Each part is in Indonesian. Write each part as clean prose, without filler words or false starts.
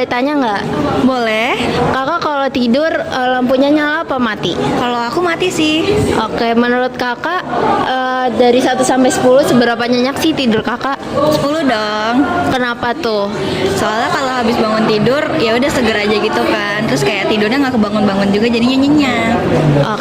boleh tanya nggak? Boleh. Kakak kalau tidur lampunya nyala apa mati? Kalau aku mati sih. Oke, menurut kakak dari 1 sampai 10 seberapa nyenyak sih tidur kakak? 10 dong. Kenapa tuh? Soalnya kalau habis bangun tidur ya udah seger aja gitu kan. Terus kayak tidurnya nggak kebangun-bangun juga jadinya nyenyak.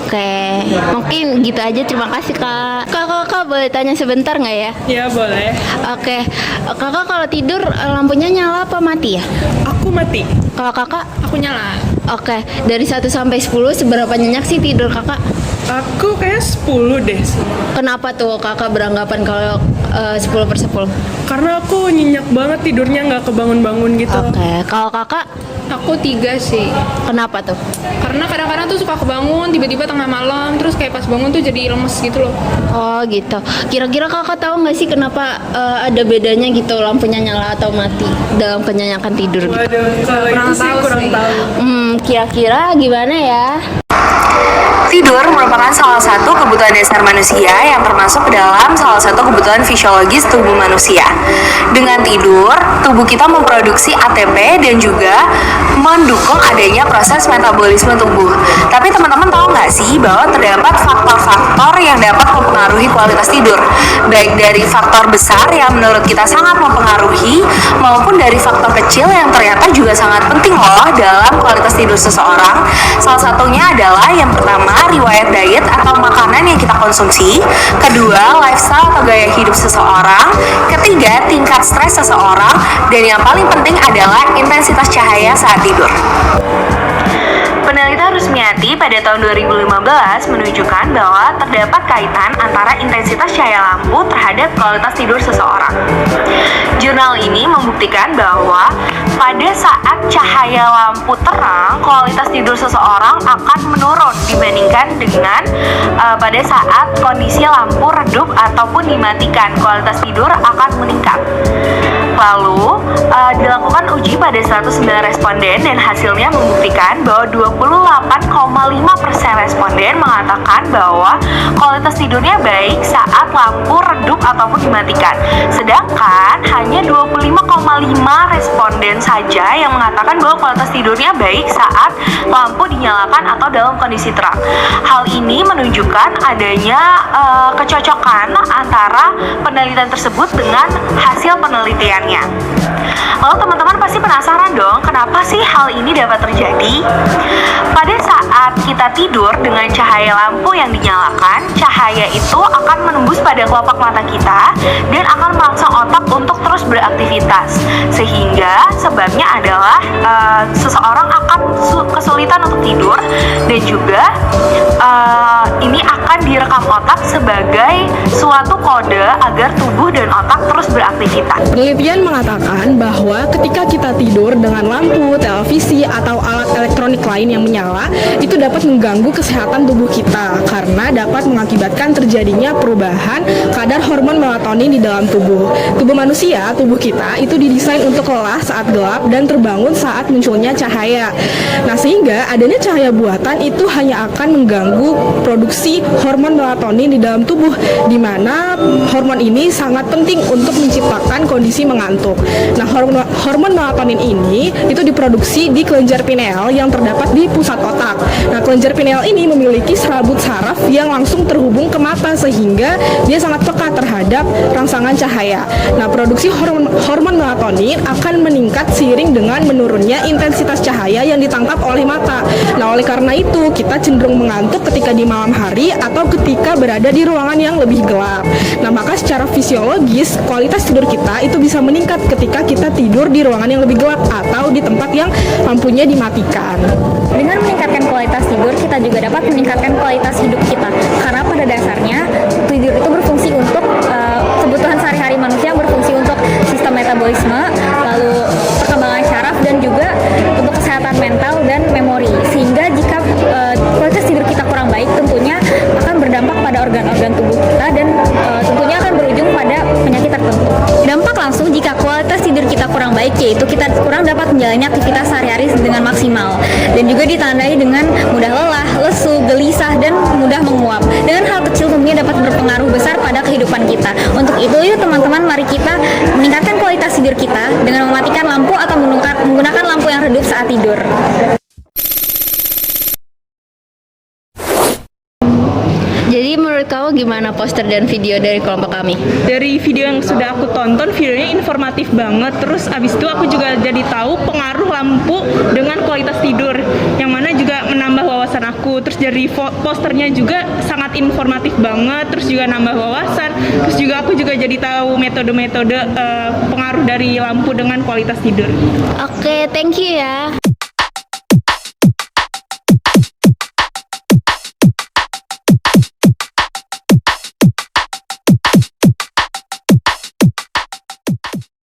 Oke, mungkin gitu aja. Terima kasih kak. Kakak boleh tanya sebentar nggak ya? Ya boleh. Oke, kakak kalau tidur lampunya nyala apa mati ya? Aku mati. Kalau kakak? Aku nyala. Oke, dari 1 sampai 10 seberapa nyenyak sih tidur kakak? Aku kayak 10 deh. Kenapa tuh kakak beranggapan kalau 10/10? Karena aku nyenyak banget tidurnya, nggak kebangun-bangun gitu. Oke, kalau kakak Aku 3 sih, kenapa tuh? karena kadang-kadang tuh suka kebangun tiba-tiba tengah malam, terus kayak pas bangun tuh jadi lemes gitu loh. Oh gitu. Kira-kira kakak tahu nggak sih kenapa ada bedanya gitu lampunya nyala atau mati dalam kenyenyakan tidur gitu? Waduh, kalau itu sih kurang tahu. Kira-kira gimana ya? Tidur merupakan salah satu kebutuhan dasar manusia yang termasuk ke dalam salah satu kebutuhan fisiologis tubuh manusia. Dengan tidur, tubuh kita memproduksi ATP dan juga mendukung adanya proses metabolisme tubuh. Tapi teman-teman tahu nggak sih bahwa terdapat faktor-faktor yang dapat mempengaruhi kualitas tidur, baik dari faktor besar yang menurut kita sangat mempengaruhi maupun dari faktor kecil yang ternyata juga sangat penting loh dalam kualitas tidur seseorang. Salah satunya adalah yang pertama, riwayat diet atau makanan yang kita konsumsi. Kedua, lifestyle atau gaya hidup seseorang. Ketiga, tingkat stres seseorang. Dan yang paling penting adalah intensitas cahaya saat tidur. Penelitian Rusmiati pada tahun 2015 menunjukkan bahwa terdapat kaitan antara intensitas cahaya lampu terhadap kualitas tidur seseorang. Jurnal ini membuktikan bahwa pada saat cahaya lampu terang, kualitas tidur seseorang akan menurun dibandingkan dengan pada saat kondisi lampu redup ataupun dimatikan, kualitas tidur akan meningkat. Lalu dilakukan uji pada 109 responden dan hasilnya membuktikan bahwa 28,5% responden mengatakan bahwa kualitas tidurnya baik saat lampu redup ataupun dimatikan. Sedangkan hanya 25,5 responden saja yang mengatakan bahwa kualitas tidurnya baik saat lampu dinyalakan atau dalam kondisi terang. Hal ini menunjukkan adanya kecocokan antara penelitian tersebut dengan hasil penelitiannya. Lalu teman-teman pasti penasaran dong, kenapa sih hal ini dapat terjadi? Pada saat kita tidur dengan cahaya lampu yang dinyalakan, cahaya itu akan menembus pada kelopak mata kita dan akan merangsang otak untuk terus beraktivitas. Sehingga sebabnya adalah seseorang akan kesulitan untuk tidur dan juga ini akan direkam otak sebagai suatu kode agar tubuh dan otak terus beraktivitas. Penelitian mengatakan bahwa ketika kita tidur dengan lampu, televisi, atau alat elektronik lain yang menyala, itu dapat mengganggu kesehatan tubuh kita karena dapat mengakibatkan terjadinya perubahan kadar hormon melatonin di dalam tubuh. Tubuh manusia, tubuh kita, itu didesain untuk lelah saat gelap dan terbangun saat munculnya cahaya. Nah, sehingga adanya cahaya buatan itu hanya akan mengganggu produksi hormon melatonin di dalam tubuh, di mana hormon ini sangat penting untuk menciptakan kondisi mengantuk. Nah, hormon melatonin ini itu diproduksi di kelenjar pineal yang terdapat di pusat otak. Nah, kelenjar pineal ini memiliki serabut saraf yang langsung terhubung ke mata sehingga dia sangat peka terhadap rangsangan cahaya. Nah, produksi hormon melatonin akan meningkat seiring dengan menurunnya intensitas cahaya yang ditangkap oleh mata. Nah, oleh karena itu kita cenderung mengantuk ketika di malam hari atau ketika berada di ruangan yang lebih gelap. Nah, maka secara fisiologis kualitas tidur kita itu bisa meningkat ketika kita tidur di ruangan yang lebih gelap atau di tempat yang lampunya dimatikan. Dengan meningkatkan kualitas tidur, kita juga dapat meningkatkan kualitas hidup kita. Karena pada dasarnya tidur itu berfungsi untuk kebutuhan sehari-hari manusia, berfungsi untuk sistem metabolisme, lalu perkembangan syaraf dan juga untuk kesehatan mental dan memori. Sehingga jika kualitas tidur kita kurang baik, tentunya akan berdampak pada organ-organ tubuh kita dan tentunya akan berujung pada penyakit tertentu. Dampak langsung jika kualitas tidur kita kurang baik yaitu kita kurang dapat menjalani aktivitas sehari-hari dengan maksimal dan juga ditandai dengan mudah lelah, lesu, gelisah dan mudah menguap. Dengan hal kecil tentunya dapat berpengaruh besar pada kehidupan kita. Untuk itu yuk teman-teman, mari kita meningkatkan kualitas tidur kita dengan mematikan lampu atau menggunakan lampu yang redup saat tidur. Jadi menurut kamu gimana poster dan video dari kelompok kami? Dari video yang sudah aku tonton, videonya informatif banget. Terus abis itu aku juga jadi tahu pengaruh lampu dengan kualitas tidur, yang mana juga menambah wawasan aku. Terus dari posternya juga sangat informatif banget, terus juga nambah wawasan. Terus juga aku juga jadi tahu metode-metode pengaruh dari lampu dengan kualitas tidur. Oke, thank you ya.